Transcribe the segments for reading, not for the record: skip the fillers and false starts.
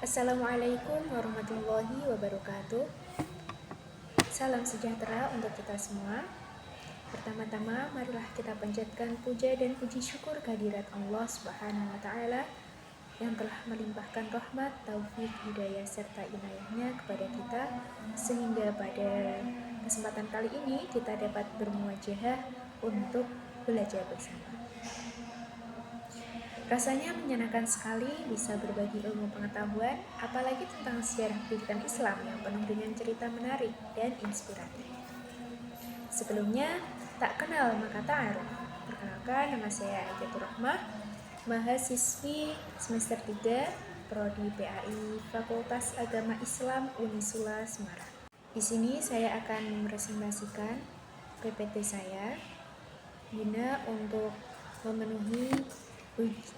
Assalamualaikum warahmatullahi wabarakatuh. Salam sejahtera untuk kita semua. Pertama-tama, marilah kita panjatkan puja dan puji syukur kehadirat Allah Subhanahu wa Ta'ala yang telah melimpahkan rahmat, taufik, hidayah serta inayahnya kepada kita, sehingga pada kesempatan kali ini kita dapat bermuajahah untuk belajar bersama. Rasanya menyenangkan sekali bisa berbagi ilmu pengetahuan, apalagi tentang sejarah pendidikan Islam yang penuh dengan cerita menarik dan inspiratif. Sebelumnya, tak kenal maka ta'aruf. Perkenalkan, nama saya Aidatul Rahmah, mahasiswi semester 3, Prodi PAI Fakultas Agama Islam Unisula Semarang. Di sini saya akan meresumasikan PPT saya guna untuk memenuhi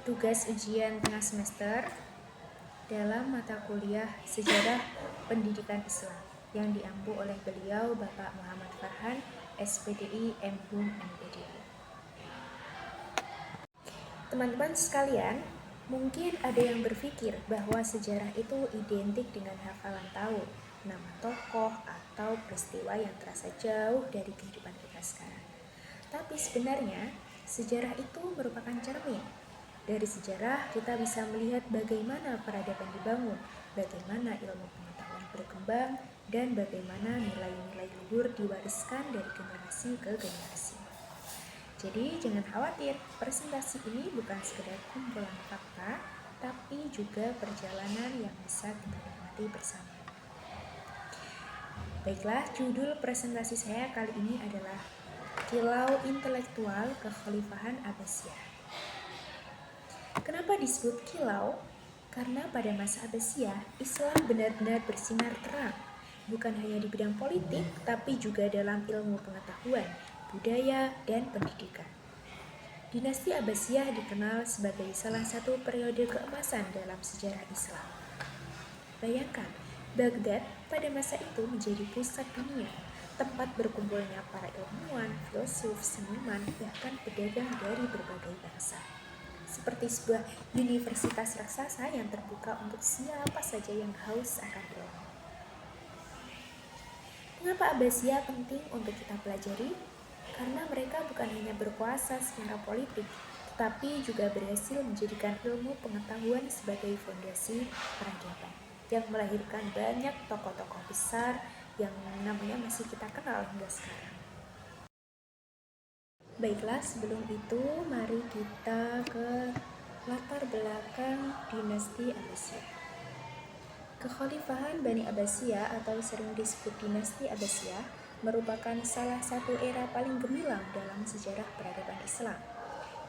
tugas ujian tengah semester dalam mata kuliah Sejarah Pendidikan Islam yang diampu oleh beliau Bapak Muhammad Farhan, SPDI MHUM MPDI. Teman-teman sekalian, mungkin ada yang berpikir bahwa sejarah itu identik dengan hafalan tahun, nama tokoh, atau peristiwa yang terasa jauh dari kehidupan kita sekarang. Tapi sebenarnya, sejarah itu merupakan cermin. Dari sejarah kita bisa melihat bagaimana peradaban dibangun, bagaimana ilmu pengetahuan berkembang, dan bagaimana nilai-nilai luhur diwariskan dari generasi ke generasi. Jadi jangan khawatir, presentasi ini bukan sekedar kumpulan fakta, tapi juga perjalanan yang bisa kita nikmati bersama. Baiklah, judul presentasi saya kali ini adalah Kilau Intelektual Kekhalifahan Abbasiyah. Kenapa disebut kilau? Karena pada masa Abbasiyah, Islam benar-benar bersinar terang, bukan hanya di bidang politik, tapi juga dalam ilmu pengetahuan, budaya, dan pendidikan. Dinasti Abbasiyah dikenal sebagai salah satu periode keemasan dalam sejarah Islam. Bayangkan, Baghdad pada masa itu menjadi pusat dunia, tempat berkumpulnya para ilmuwan, filsuf, seniman, bahkan pedagang dari berbagai bangsa. Seperti sebuah universitas raksasa yang terbuka untuk siapa saja yang haus akan ilmu. Mengapa Abbasiyah penting untuk kita pelajari? Karena mereka bukan hanya berkuasa secara politik, tetapi juga berhasil menjadikan ilmu pengetahuan sebagai fondasi peradaban, yang melahirkan banyak tokoh-tokoh besar yang namanya masih kita kenal hingga sekarang. Baiklah, sebelum itu mari kita ke latar belakang dinasti Abbasiyah. Kekhalifahan Bani Abbasiyah atau sering disebut dinasti Abbasiyah merupakan salah satu era paling gemilang dalam sejarah peradaban Islam.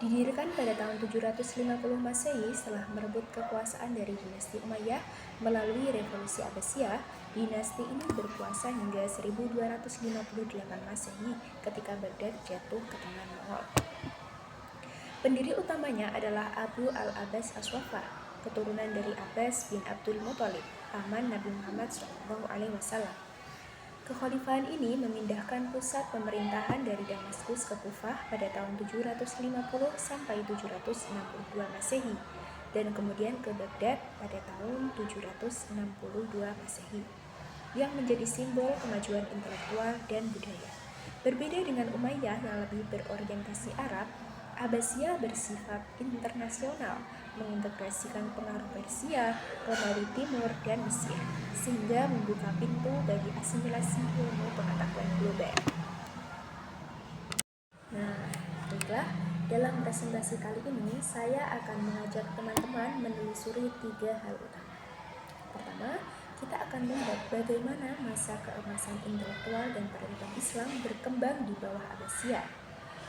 Didirikan pada tahun 750 Masehi setelah merebut kekuasaan dari dinasti Umayyah melalui revolusi Abbasiyah. Dinasti ini berkuasa hingga 1258 Masehi ketika Baghdad jatuh ke tangan Mongol. Pendiri utamanya adalah Abu al-Abbas As-Swafa, keturunan dari Abbas bin Abdul Muthalib, paman Nabi Muhammad SAW. Kekhalifahan ini memindahkan pusat pemerintahan dari Damaskus ke Kufah pada tahun 750 sampai 762 Masehi dan kemudian ke Baghdad pada tahun 762 Masehi yang menjadi simbol kemajuan intelektual dan budaya. Berbeda dengan Umayyah yang lebih berorientasi Arab, Abbasiyah bersifat internasional, mengintegrasikan pengaruh Persia, Romawi Timur, dan Mesir, sehingga membuka pintu bagi asimilasi ilmu pengetahuan global. Nah, baiklah, dalam presentasi kali ini saya akan mengajak teman-teman menelusuri 3 hal utama. Pertama, kita akan melihat bagaimana masa keemasan intelektual dan peradaban Islam berkembang di bawah Abbasiyah.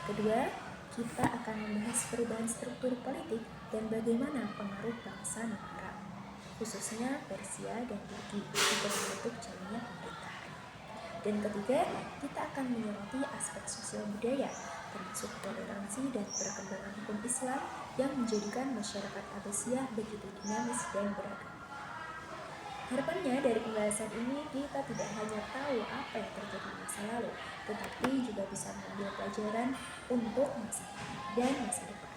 Kedua, kita akan membahas perubahan struktur politik dan bagaimana pengaruh bangsa negara, khususnya Persia dan Turki, untuk membentuk jalannya pemerintahan. Dan ketiga, kita akan menyoroti aspek sosial budaya, termasuk toleransi dan perkembangan hukum Islam yang menjadikan masyarakat Abbasiyah begitu dinamis dan beragam. Harapannya dari pembahasan ini kita tidak hanya tahu apa yang terjadi di masa lalu, tetapi juga bisa mengambil pelajaran untuk masa kini dan masa depan.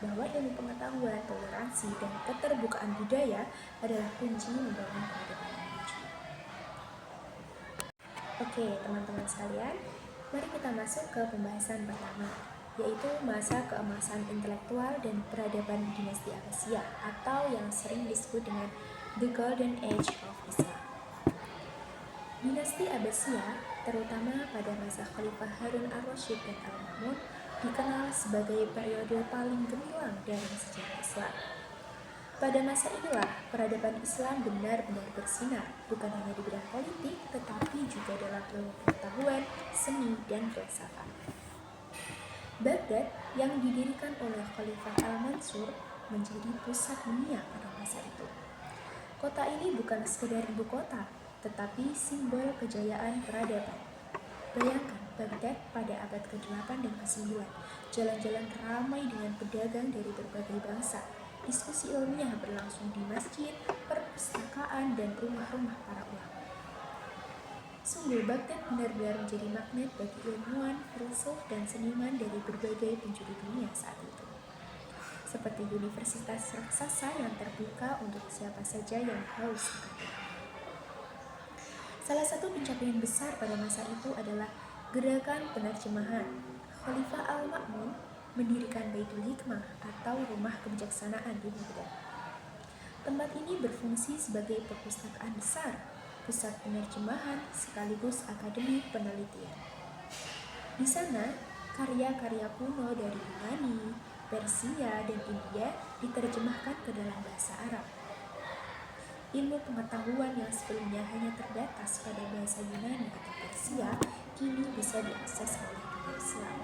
bahwa ilmu pengetahuan, toleransi, dan keterbukaan budaya adalah kunci membangun peradaban yang maju. Oke, teman-teman sekalian, mari kita masuk ke pembahasan pertama, yaitu masa keemasan intelektual dan peradaban dinasti Abbasiyah atau yang sering disebut dengan The Golden Age of Islam. Dinasti Abbasiyah, terutama pada masa Khalifah Harun al-Rasyid dan Al-Ma'mun, dikenal sebagai periode paling gemilang dalam sejarah Islam. Pada masa inilah peradaban Islam benar-benar bersinar, bukan hanya di bidang politik, tetapi juga dalam ilmu pengetahuan, seni, dan filsafat. Baghdad yang didirikan oleh Khalifah Al-Mansur menjadi pusat dunia pada masa itu. Kota ini bukan sekedar ibu kota, tetapi simbol kejayaan peradaban. Bayangkan Baghdad pada abad ke-8 dan ke-9, jalan-jalan ramai dengan pedagang dari berbagai bangsa. Diskusi ilmiah berlangsung di masjid, perpustakaan, dan rumah-rumah para ulama. Sungguh Baghdad benar-benar menjadi magnet bagi ilmuwan, filsuf, dan seniman dari berbagai penjuru dunia saat itu. Seperti universitas raksasa yang terbuka untuk siapa saja yang haus akan ilmu. Salah satu pencapaian besar pada masa itu adalah gerakan penerjemahan. Khalifah Al-Ma'mun mendirikan Baitul Hikmah atau Rumah Kebijaksanaan di Baghdad. Tempat ini berfungsi sebagai perpustakaan besar, pusat penerjemahan sekaligus akademi penelitian. Di sana, karya-karya kuno dari Yunani, Persia, dan India diterjemahkan ke dalam bahasa Arab. Ilmu pengetahuan yang sebelumnya hanya terbatas pada bahasa Yunani atau Persia kini bisa diakses oleh dunia Islam.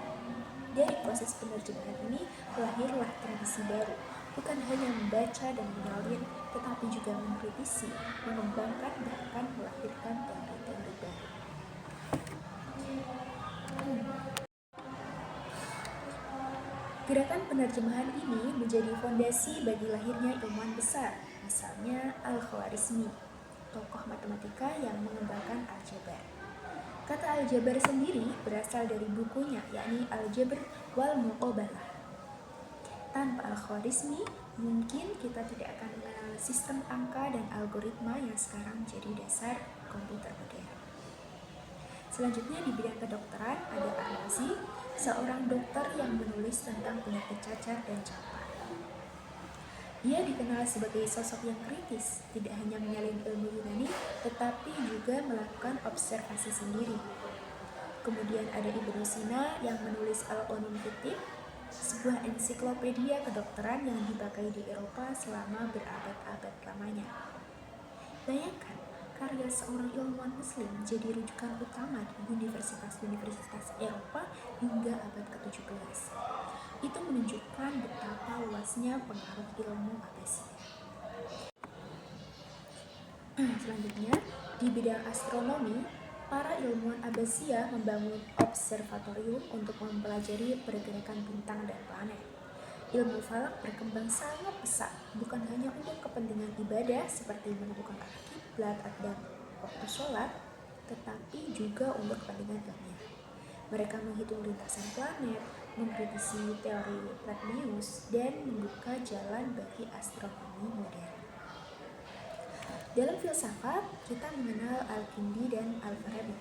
Dari proses penerjemahan ini lahirlah tradisi baru, bukan hanya membaca dan menyalin, tetapi juga mengkritisi, mengembangkan, bahkan melahirkan teori-teori baru. Gerakan penerjemahan ini menjadi fondasi bagi lahirnya ilmuwan besar, misalnya Al-Khwarizmi, tokoh matematika yang mengembangkan aljabar. Kata aljabar sendiri berasal dari bukunya, yakni Al-Jabr wal Muqabalah. Tanpa Al-Khwarizmi, mungkin kita tidak akan mengenal sistem angka dan algoritma yang sekarang menjadi dasar komputer modern. Selanjutnya di bidang kedokteran ada Ar-Razi, seorang dokter yang menulis tentang penyakit cacar dan campak. Dia dikenal sebagai sosok yang kritis, tidak hanya menyalin ilmu Yunani, tetapi juga melakukan observasi sendiri. Kemudian ada Ibnu Sina yang menulis Al-Qanun Fittih, sebuah ensiklopedia kedokteran yang dipakai di Eropa selama berabad-abad lamanya. Bayangkan, karya seorang ilmuwan muslim jadi rujukan utama di universitas-universitas Eropa hingga abad ke-17. Itu menunjukkan betapa luasnya pengaruh ilmu Abbasiyah. Selanjutnya, di bidang astronomi, para ilmuwan Abbasiyah membangun observatorium untuk mempelajari pergerakan bintang dan planet. Ilmu falak berkembang sangat pesat, bukan hanya untuk kepentingan ibadah seperti menentukan arah kiblat dan waktu sholat, tetapi juga untuk kepentingan ilmiah. Mereka menghitung lintasan planet, mengkritisi teori Ptolemeus, dan membuka jalan bagi astronomi modern. Dalam filsafat, kita mengenal Al-Kindi dan Al-Farabi.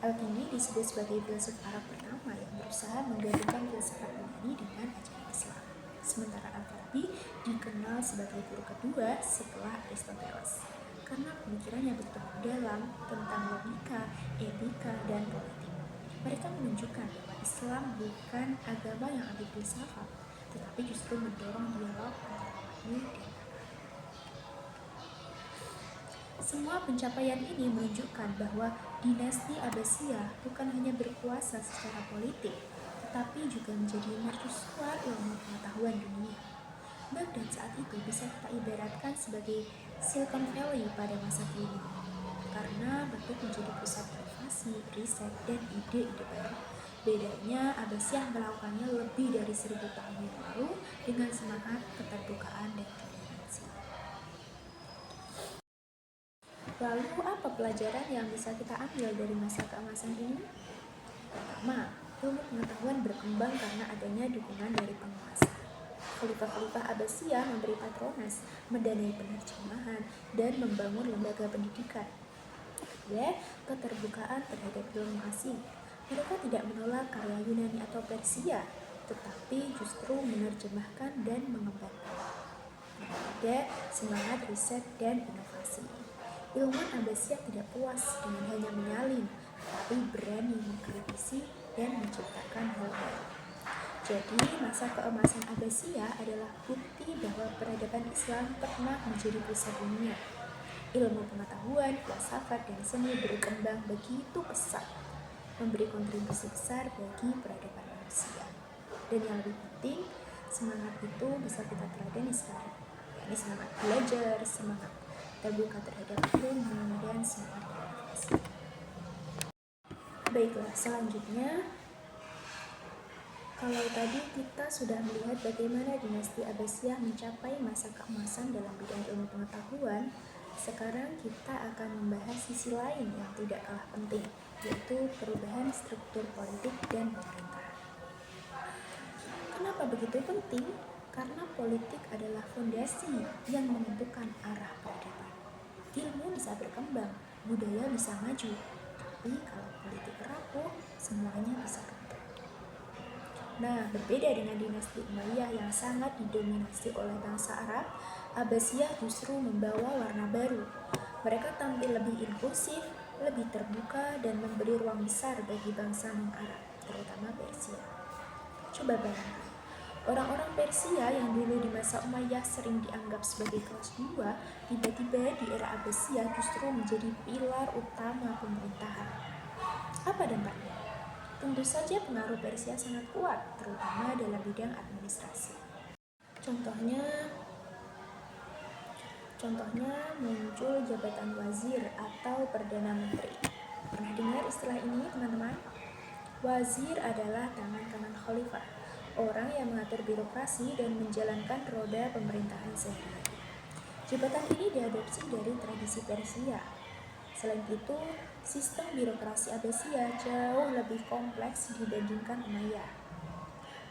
Al-Kindi disebut sebagai filsuf Arab pertama yang berusaha menggabungkan filsafat Yunani dengan ajaran Islam. Sementara Al-Farabi dikenal sebagai guru kedua setelah Aristoteles karena pemikirannya bertemu dalam tentang logika, etika, dan politik. Mereka menunjukkan bahwa Islam bukan agama yang anti filsafat, tetapi justru mendorong dialog antara makhluk dan akal. Semua pencapaian ini menunjukkan bahwa dinasti Abbasiyah bukan hanya berkuasa secara politik, tetapi juga menjadi mercusuar ilmu pengetahuan dunia. Baghdad saat itu bisa kita ibaratkan sebagai Silicon Valley pada masa kini, karena bentuk menjadi pusat inovasi, riset, dan ide-ide baru. Bedanya, Abbasiyah melakukannya lebih dari 1000 tahun yang lalu dengan semangat keterbukaan dan toleransi. Lalu, apa pelajaran yang bisa kita ambil dari masa keemasan ini? Pertama, ilmu pengetahuan berkembang karena adanya dukungan dari penguasa. Khalifah-khalifah Abbasiyah memberi patronas, mendanai penerjemahan, dan membangun lembaga pendidikan. Keterbukaan terhadap ilmu asing. Mereka tidak menolak karya Yunani atau Persia, tetapi justru menerjemahkan dan mengembangkan. Semangat riset dan inovasi. Ilmuwan Abbasiyah tidak puas dengan hanya menyalin, tapi berani mengkritisi dan menciptakan hal baru. Jadi, masa keemasan Abbasiyah adalah bukti bahwa peradaban Islam pernah menjadi pusat dunia. Ilmu pengetahuan, filsafat, dan seni berkembang begitu pesat, memberi kontribusi besar bagi peradaban manusia. Dan yang lebih penting, semangat itu bisa kita teladani sekarang. Ini semangat belajar, semangat terbuka terhadap ilmu, dan semangat inovasi. Baiklah, selanjutnya, kalau tadi kita sudah melihat bagaimana dinasti Abbasiyah mencapai masa keemasan dalam bidang ilmu pengetahuan, sekarang kita akan membahas sisi lain yang tidak kalah penting, yaitu perubahan struktur politik dan pemerintahan. Kenapa begitu penting? Karena politik adalah fondasi yang menentukan arah peradaban. Ilmu bisa berkembang, budaya bisa maju, tapi kalau politik rapuh, semuanya bisa runtuh. Nah, berbeda dengan dinasti Umayyah yang sangat didominasi oleh bangsa Arab, Abbasiyah justru membawa warna baru. Mereka tampil lebih inklusif, lebih terbuka, dan memberi ruang besar bagi bangsa non-Arab, terutama Persia. Coba bayangkan, orang-orang Persia yang dulu di masa Umayyah sering dianggap sebagai kelas 2, tiba-tiba di era Abbasiyah justru menjadi pilar utama pemerintahan. Apa dampaknya? Tentu saja pengaruh Persia sangat kuat, terutama dalam bidang administrasi. Contohnya muncul jabatan wazir atau perdana menteri. Pernah dengar istilah ini, teman-teman? Wazir adalah tangan kanan khalifah, orang yang mengatur birokrasi dan menjalankan roda pemerintahan sehari-hari. Jabatan ini diadopsi dari tradisi Persia. Selain itu, sistem birokrasi Abbasiyah jauh lebih kompleks dibandingkan Umayyah.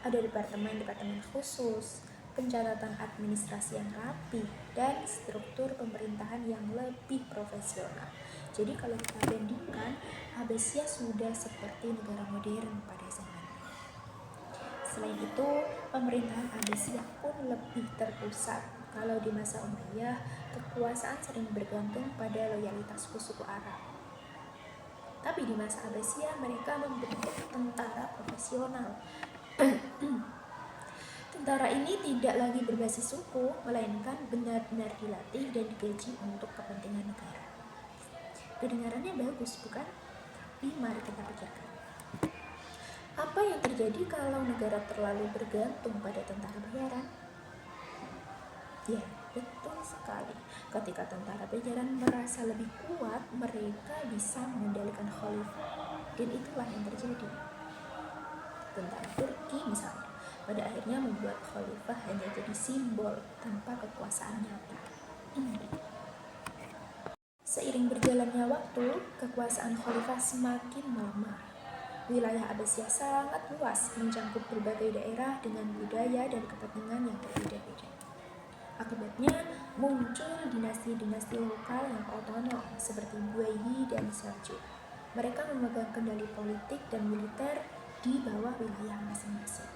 Ada departemen-departemen khusus, pencatatan administrasi yang rapi, dan struktur pemerintahan yang lebih profesional. Jadi kalau kita bandingkan, Abbasiyah sudah seperti negara modern pada zamannya. Selain itu, pemerintahan Abbasiyah pun lebih terpusat. Kalau di masa Umayyah, kekuasaan sering bergantung pada loyalitas suku Arab. Tapi di masa Abbasiyah, mereka membentuk tentara profesional. Tentara ini tidak lagi berbasis suku, melainkan benar-benar dilatih dan digaji untuk kepentingan negara. Kedengarannya bagus, bukan? Tapi mari kita pikirkan. Apa yang terjadi kalau negara terlalu bergantung pada tentara bayaran? Ya, betul sekali. Ketika tentara bayaran merasa lebih kuat, mereka bisa mengendalikan khalifah. Dan itulah yang terjadi. Tentara Turki misalnya, pada akhirnya membuat khalifah hanya jadi simbol tanpa kekuasaan nyata. Seiring berjalannya waktu, kekuasaan khalifah semakin melemah. Wilayah Abbasiyah sangat luas, mencakup berbagai daerah dengan budaya dan kepentingan yang berbeda-beda. Akibatnya, muncul dinasti-dinasti lokal yang otonom seperti Buayhi dan Seljuk. Mereka memegang kendali politik dan militer di bawah wilayah masing-masing.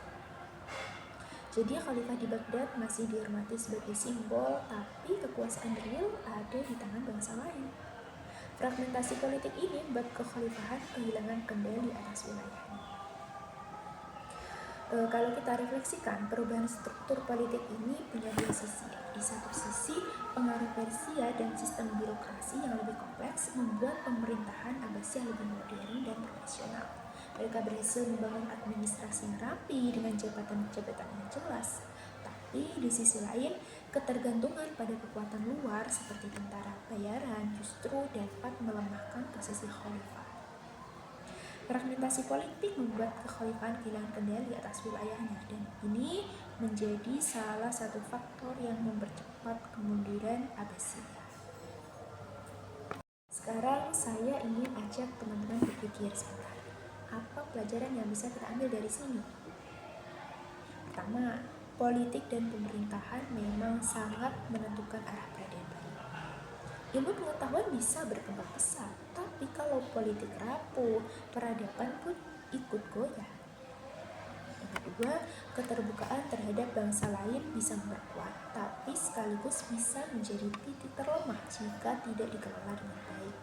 Jadi khalifah di Baghdad masih dihormati sebagai simbol, tapi kekuasaan real ada di tangan bangsa lain. Fragmentasi politik ini membuat kekhalifahan kehilangan kendali atas wilayahnya. Kalau kita refleksikan, perubahan struktur politik ini punya dua sisi. Di satu sisi, pengaruh Persia dan sistem birokrasi yang lebih kompleks membuat pemerintahan Abbasiyah lebih modern dan profesional. Mereka berhasil membangun administrasi yang rapi dengan jabatan-jabatan yang jelas. Tapi di sisi lain, ketergantungan pada kekuatan luar seperti tentara bayaran justru dapat melemahkan posisi khalifah. Fragmentasi politik membuat kekhalifahan kehilangan kendali atas wilayahnya, dan ini menjadi salah satu faktor yang mempercepat kemunduran Abbasiyah. Sekarang saya ingin ajak teman-teman berpikir sebentar. Apa pelajaran yang bisa kita ambil dari sini? Pertama, politik dan pemerintahan memang sangat menentukan arah peradaban. Ilmu pengetahuan bisa berkembang pesat, tapi kalau politik rapuh, peradaban pun ikut goyah. Yang kedua, keterbukaan terhadap bangsa lain bisa memperkuat, tapi sekaligus bisa menjadi titik terlemah jika tidak dikelola dengan baik.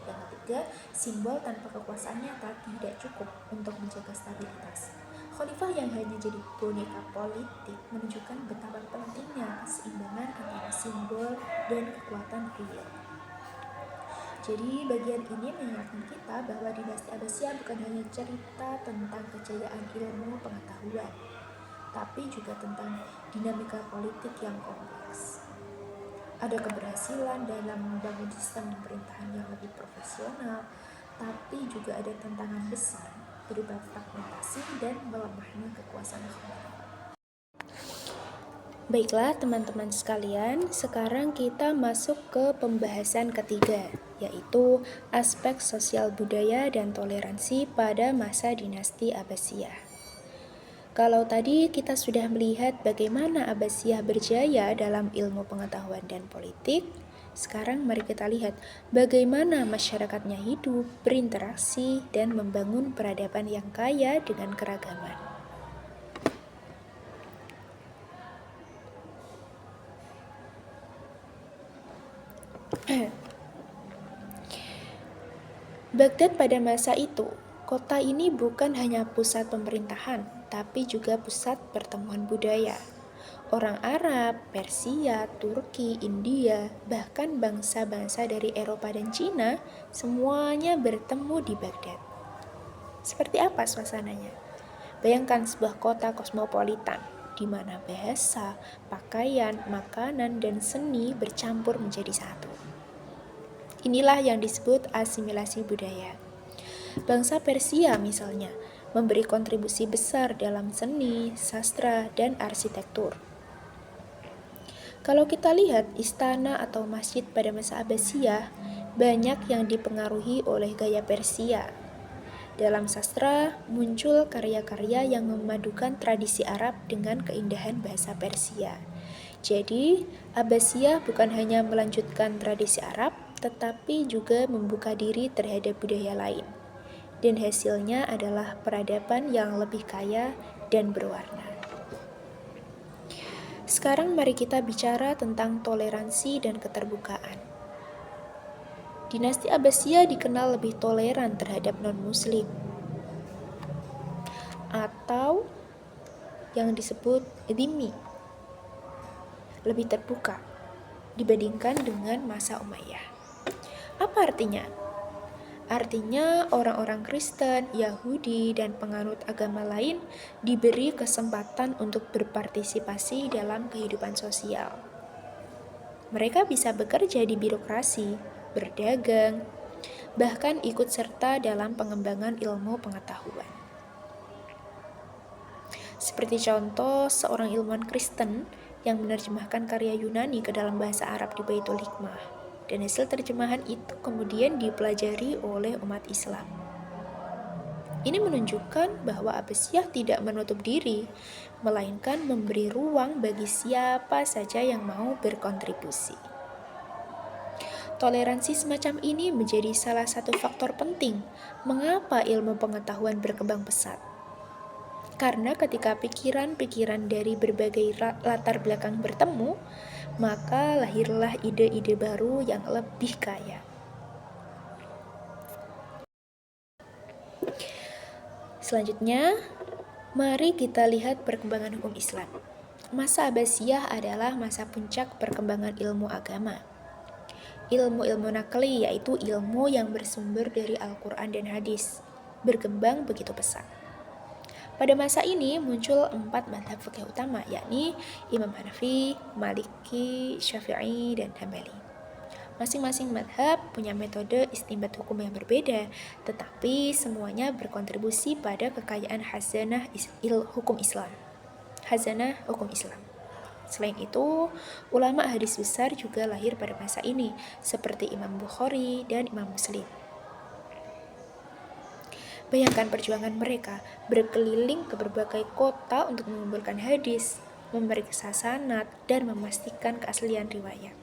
Yang ketiga, simbol tanpa kekuasaan nyata tidak cukup untuk menjaga stabilitas. Khalifah yang hanya jadi boneka politik menunjukkan betapa pentingnya keseimbangan antara simbol dan kekuatan real. Jadi bagian ini mengingatkan kita bahwa dinasti Abbasiyah bukan hanya cerita tentang kejayaan ilmu pengetahuan, tapi juga tentang dinamika politik yang kompleks. Ada keberhasilan dalam membangun sistem pemerintahan yang lebih profesional, tapi juga ada tantangan besar berupa fragmentasi dan melemahnya kekuasaan khalifah. Baiklah teman-teman sekalian, sekarang kita masuk ke pembahasan ketiga, yaitu aspek sosial budaya dan toleransi pada masa dinasti Abbasiyah. Kalau tadi kita sudah melihat bagaimana Abbasiyah berjaya dalam ilmu pengetahuan dan politik, sekarang mari kita lihat bagaimana masyarakatnya hidup, berinteraksi, dan membangun peradaban yang kaya dengan keragaman. Baghdad pada masa itu, kota ini bukan hanya pusat pemerintahan, tapi juga pusat pertemuan budaya. Orang Arab, Persia, Turki, India, bahkan bangsa-bangsa dari Eropa dan Cina, semuanya bertemu di Baghdad. Seperti apa suasananya? Bayangkan sebuah kota kosmopolitan, di mana bahasa, pakaian, makanan, dan seni bercampur menjadi satu. Inilah yang disebut asimilasi budaya. Bangsa Persia misalnya, memberi kontribusi besar dalam seni, sastra, dan arsitektur. Kalau kita lihat istana atau masjid pada masa Abbasiyah, banyak yang dipengaruhi oleh gaya Persia. Dalam sastra, muncul karya-karya yang memadukan tradisi Arab dengan keindahan bahasa Persia. Jadi, Abbasiyah bukan hanya melanjutkan tradisi Arab, tetapi juga membuka diri terhadap budaya lain. Dan hasilnya adalah peradaban yang lebih kaya dan berwarna. Sekarang mari kita bicara tentang toleransi dan keterbukaan. Dinasti Abbasiyah dikenal lebih toleran terhadap non-muslim, atau yang disebut dhimmi, lebih terbuka dibandingkan dengan masa Umayyah. Apa artinya? Artinya orang-orang Kristen, Yahudi, dan penganut agama lain diberi kesempatan untuk berpartisipasi dalam kehidupan sosial. Mereka bisa bekerja di birokrasi, berdagang, bahkan ikut serta dalam pengembangan ilmu pengetahuan. Seperti contoh seorang ilmuwan Kristen yang menerjemahkan karya Yunani ke dalam bahasa Arab di Baitul Hikmah. Dan hasil terjemahan itu kemudian dipelajari oleh umat Islam. Ini menunjukkan bahwa Abbasiyah tidak menutup diri, melainkan memberi ruang bagi siapa saja yang mau berkontribusi. Toleransi semacam ini menjadi salah satu faktor penting mengapa ilmu pengetahuan berkembang pesat. Karena ketika pikiran-pikiran dari berbagai latar belakang bertemu, maka lahirlah ide-ide baru yang lebih kaya. Selanjutnya, mari kita lihat perkembangan hukum Islam. Masa Abbasiyah adalah masa puncak perkembangan ilmu agama. Ilmu-ilmu nakli, yaitu ilmu yang bersumber dari Al-Quran dan hadis, berkembang begitu pesat. Pada masa ini muncul 4 mazhab fikih utama, yakni Imam Hanafi, Maliki, Syafi'i, dan Hambali. Masing-masing mazhab punya metode istinbat hukum yang berbeda, tetapi semuanya berkontribusi pada kekayaan khazanah hukum Islam. Khazanah hukum Islam. Selain itu, ulama hadis besar juga lahir pada masa ini, seperti Imam Bukhari dan Imam Muslim. Bayangkan perjuangan mereka berkeliling ke berbagai kota untuk mengumpulkan hadis, memeriksa sanad, dan memastikan keaslian riwayat.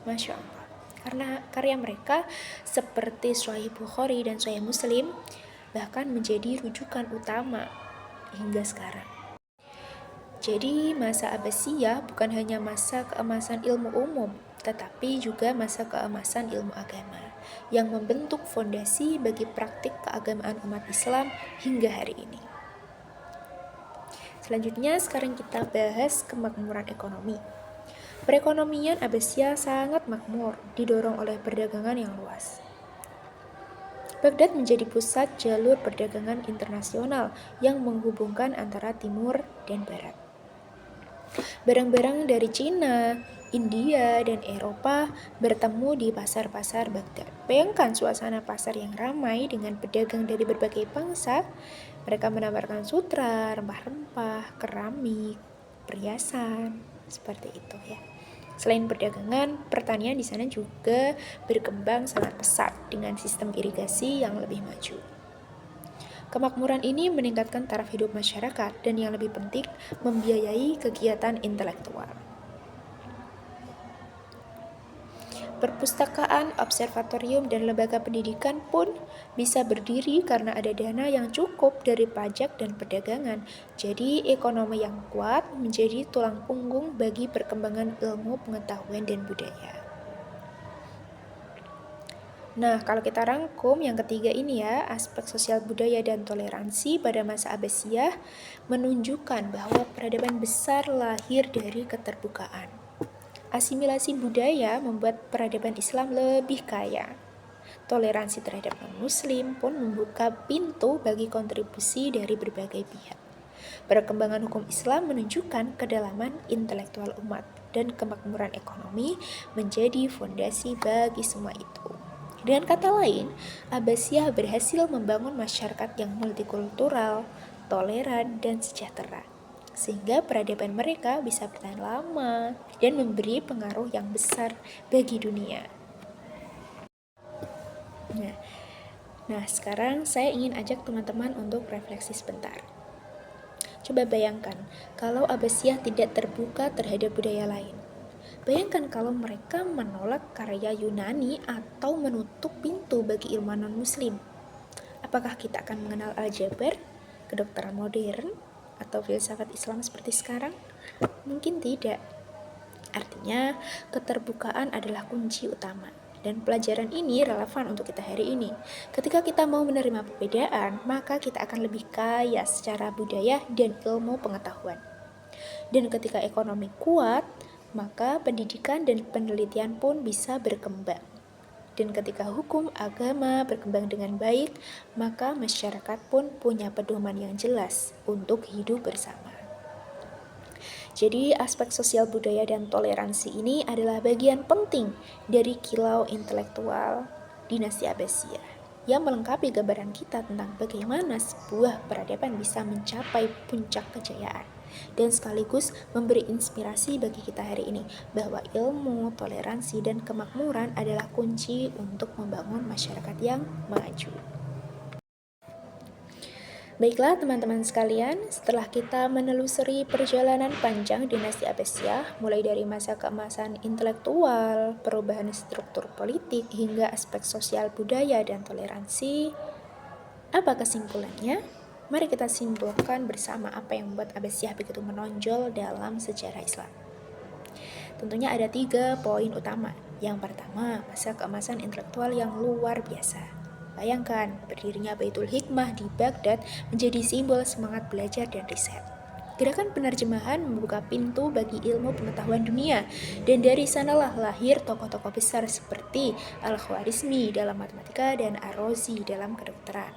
Masya Allah. Karena karya mereka seperti Sahih Bukhari dan Sahih Muslim bahkan menjadi rujukan utama hingga sekarang. Jadi masa Abbasiyah bukan hanya masa keemasan ilmu umum, tetapi juga masa keemasan ilmu agama yang membentuk fondasi bagi praktik keagamaan umat Islam hingga hari ini. Selanjutnya sekarang kita bahas kemakmuran ekonomi. Perekonomian Abbasiyah sangat makmur, didorong oleh perdagangan yang luas. Baghdad menjadi pusat jalur perdagangan internasional yang menghubungkan antara timur dan barat. Barang-barang dari Cina, India, dan Eropa bertemu di pasar-pasar Baghdad. Bayangkan suasana pasar yang ramai dengan pedagang dari berbagai bangsa. Mereka menawarkan sutra, rempah-rempah, keramik, perhiasan, seperti itu ya. Selain perdagangan, pertanian di sana juga berkembang sangat pesat dengan sistem irigasi yang lebih maju. Kemakmuran ini meningkatkan taraf hidup masyarakat dan yang lebih penting, membiayai kegiatan intelektual. Perpustakaan, observatorium, dan lembaga pendidikan pun bisa berdiri karena ada dana yang cukup dari pajak dan perdagangan. Jadi, ekonomi yang kuat menjadi tulang punggung bagi perkembangan ilmu pengetahuan dan budaya. Nah, kalau kita rangkum yang ketiga ini ya, aspek sosial budaya dan toleransi pada masa Abbasiyah menunjukkan bahwa peradaban besar lahir dari keterbukaan. Asimilasi budaya membuat peradaban Islam lebih kaya. Toleransi terhadap non-muslim pun membuka pintu bagi kontribusi dari berbagai pihak. Perkembangan hukum Islam menunjukkan kedalaman intelektual umat dan kemakmuran ekonomi menjadi fondasi bagi semua itu. Dengan kata lain, Abbasiyah berhasil membangun masyarakat yang multikultural, toleran, dan sejahtera, sehingga peradaban mereka bisa bertahan lama dan memberi pengaruh yang besar bagi dunia. Nah, sekarang saya ingin ajak teman-teman untuk refleksi sebentar. Coba bayangkan, kalau Abbasiyah tidak terbuka terhadap budaya lain. Bayangkan kalau mereka menolak karya Yunani atau menutup pintu bagi ilmuwan non-muslim. Apakah kita akan mengenal aljabar, kedokteran modern, atau filsafat Islam seperti sekarang? Mungkin tidak. Artinya, keterbukaan adalah kunci utama. Dan pelajaran ini relevan untuk kita hari ini. Ketika kita mau menerima perbedaan, maka kita akan lebih kaya secara budaya dan ilmu pengetahuan. Dan ketika ekonomi kuat, maka pendidikan dan penelitian pun bisa berkembang. Dan ketika hukum agama berkembang dengan baik, maka masyarakat pun punya pedoman yang jelas untuk hidup bersama. Jadi aspek sosial budaya dan toleransi ini adalah bagian penting dari kilau intelektual dinasti Abbasiyah yang melengkapi gambaran kita tentang bagaimana sebuah peradaban bisa mencapai puncak kejayaan dan sekaligus memberi inspirasi bagi kita hari ini bahwa ilmu, toleransi, dan kemakmuran adalah kunci untuk membangun masyarakat yang maju. Baiklah teman-teman sekalian, setelah kita menelusuri perjalanan panjang dinasti Abbasiyah, mulai dari masa keemasan intelektual, perubahan struktur politik, hingga aspek sosial budaya dan toleransi, apa kesimpulannya? Mari kita simpulkan bersama apa yang membuat Abbasiyah begitu menonjol dalam sejarah Islam. Tentunya ada 3 poin utama. Yang pertama, masa keemasan intelektual yang luar biasa. Bayangkan, berdirinya Baitul Hikmah di Baghdad menjadi simbol semangat belajar dan riset. Gerakan penerjemahan membuka pintu bagi ilmu pengetahuan dunia, dan dari sanalah lahir tokoh-tokoh besar seperti Al-Khwarizmi dalam matematika dan Ar-Razi dalam kedokteran.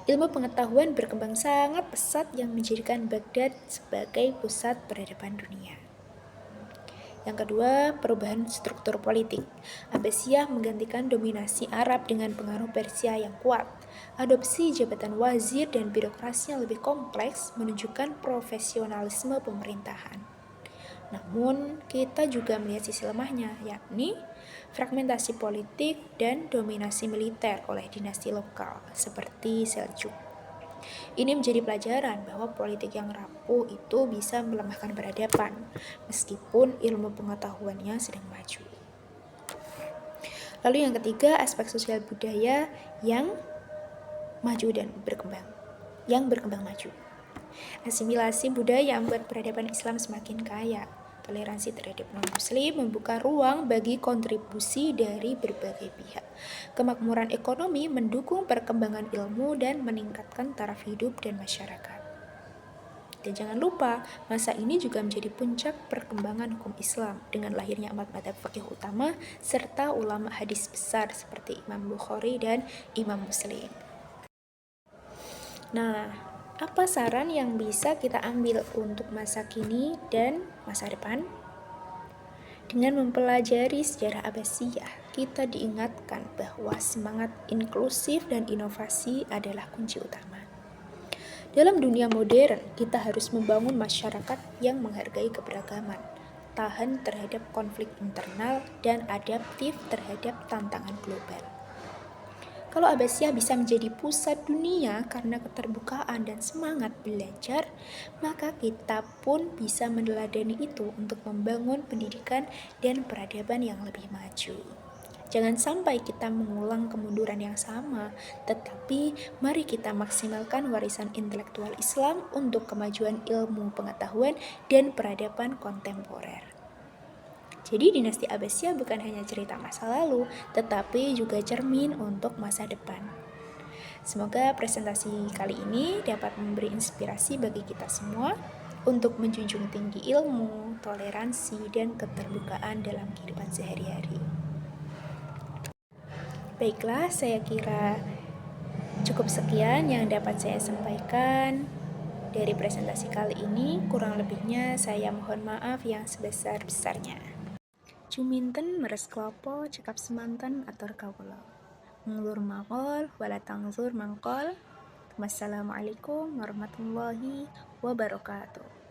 Ilmu pengetahuan berkembang sangat pesat yang menjadikan Baghdad sebagai pusat peradaban dunia. Yang kedua, perubahan struktur politik. Abbasiyah menggantikan dominasi Arab dengan pengaruh Persia yang kuat. Adopsi jabatan wazir dan birokrasi yang lebih kompleks menunjukkan profesionalisme pemerintahan. Namun, kita juga melihat sisi lemahnya, yakni fragmentasi politik dan dominasi militer oleh dinasti lokal seperti Seljuk. Ini menjadi pelajaran bahwa politik yang rapuh itu bisa melemahkan peradaban, meskipun ilmu pengetahuannya sedang maju. Lalu yang ketiga, aspek sosial budaya yang maju dan berkembang. Yang berkembang maju. Asimilasi budaya membuat peradaban Islam semakin kaya. Toleransi terhadap non-muslim membuka ruang bagi kontribusi dari berbagai pihak. Kemakmuran ekonomi mendukung perkembangan ilmu dan meningkatkan taraf hidup dan masyarakat. Dan jangan lupa, masa ini juga menjadi puncak perkembangan hukum Islam dengan lahirnya 4 madzhab fikih utama serta ulama hadis besar seperti Imam Bukhari dan Imam Muslim. Nah, apa saran yang bisa kita ambil untuk masa kini dan masa depan? Dengan mempelajari sejarah Abbasiyah, kita diingatkan bahwa semangat inklusif dan inovasi adalah kunci utama. Dalam dunia modern, kita harus membangun masyarakat yang menghargai keberagaman, tahan terhadap konflik internal, dan adaptif terhadap tantangan global. Kalau Abbasiyah bisa menjadi pusat dunia karena keterbukaan dan semangat belajar, maka kita pun bisa meneladani itu untuk membangun pendidikan dan peradaban yang lebih maju. Jangan sampai kita mengulang kemunduran yang sama, tetapi mari kita maksimalkan warisan intelektual Islam untuk kemajuan ilmu pengetahuan dan peradaban kontemporer. Jadi dinasti Abbasiyah bukan hanya cerita masa lalu, tetapi juga cermin untuk masa depan. Semoga presentasi kali ini dapat memberi inspirasi bagi kita semua untuk menjunjung tinggi ilmu, toleransi, dan keterbukaan dalam kehidupan sehari-hari. Baiklah, saya kira cukup sekian yang dapat saya sampaikan dari presentasi kali ini. Kurang lebihnya saya mohon maaf yang sebesar-besarnya. Juminten meres klopo cekap semanten atur kawula. Nglur mangkol wala tangzur mangkol. Wassalamualaikum warahmatullahi wabarakatuh.